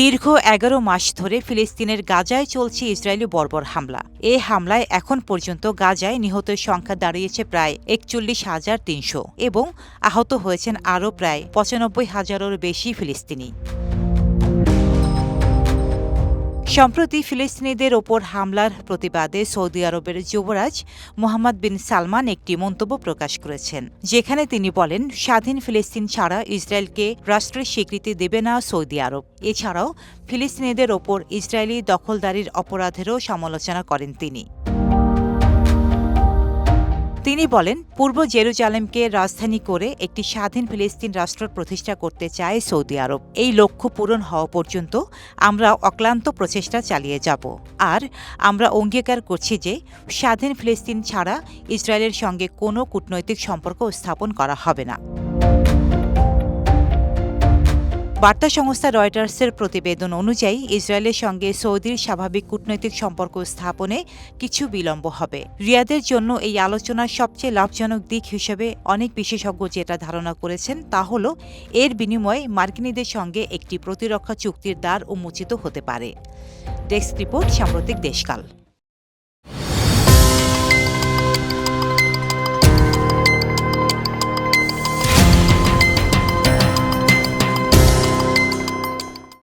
দীর্ঘ ১১ মাস ধরে ফিলিস্তিনের গাজায় চলছে ইসরায়েলি বর্বর হামলা। এ হামলায় এখন পর্যন্ত গাজায় নিহতের সংখ্যা দাঁড়িয়েছে প্রায় ৪১,৩০০ এবং আহত হয়েছেন আরও প্রায় ৯৫,০০০-এরও বেশি ফিলিস্তিনি। সম্প্রতি ফিলিস্তিনিদের ওপর হামলার প্রতিবাদে সৌদি আরবের যুবরাজ মোহাম্মদ বিন সালমান একটি মন্তব্য প্রকাশ করেছেন, যেখানে তিনি বলেন, স্বাধীন ফিলিস্তিন ছাড়া ইসরায়েলকে রাষ্ট্রের স্বীকৃতি দেবে না সৌদি আরব। এছাড়াও ফিলিস্তিনিদের ওপর ইসরায়েলি দখলদারির অপরাধেরও সমালোচনা করেন তিনি। তিনি বলেন, পূর্ব জেরুজালেমকে রাজধানী করে একটি স্বাধীন ফিলিস্তিন রাষ্ট্র প্রতিষ্ঠা করতে চায় সৌদি আরব। এই লক্ষ্য পূরণ হওয়া পর্যন্ত আমরা অক্লান্ত প্রচেষ্টা চালিয়ে যাব। আর আমরা অঙ্গীকার করছি যে স্বাধীন ফিলিস্তিন ছাড়া ইসরায়েলের সঙ্গে কোনো কূটনৈতিক সম্পর্ক স্থাপন করা হবে না। বার্তা সংস্থা রয়টার্সের প্রতিবেদন অনুযায়ী ইসরায়েলের সঙ্গে সৌদির স্বাভাবিক কূটনৈতিক সম্পর্ক স্থাপনে কিছু বিলম্ব হবে। রিয়াদের জন্য এই আলোচনার সবচেয়ে লাভজনক দিক হিসেবে অনেক বিশেষজ্ঞ যেটা ধারণা করেছেন তা হল এর বিনিময়ে মার্কিনীদের সঙ্গে একটি প্রতিরক্ষা চুক্তির দ্বার উন্মোচিত হতে পারে। ডেস্ক রিপোর্ট, সাম্প্রতিক দেশকাল।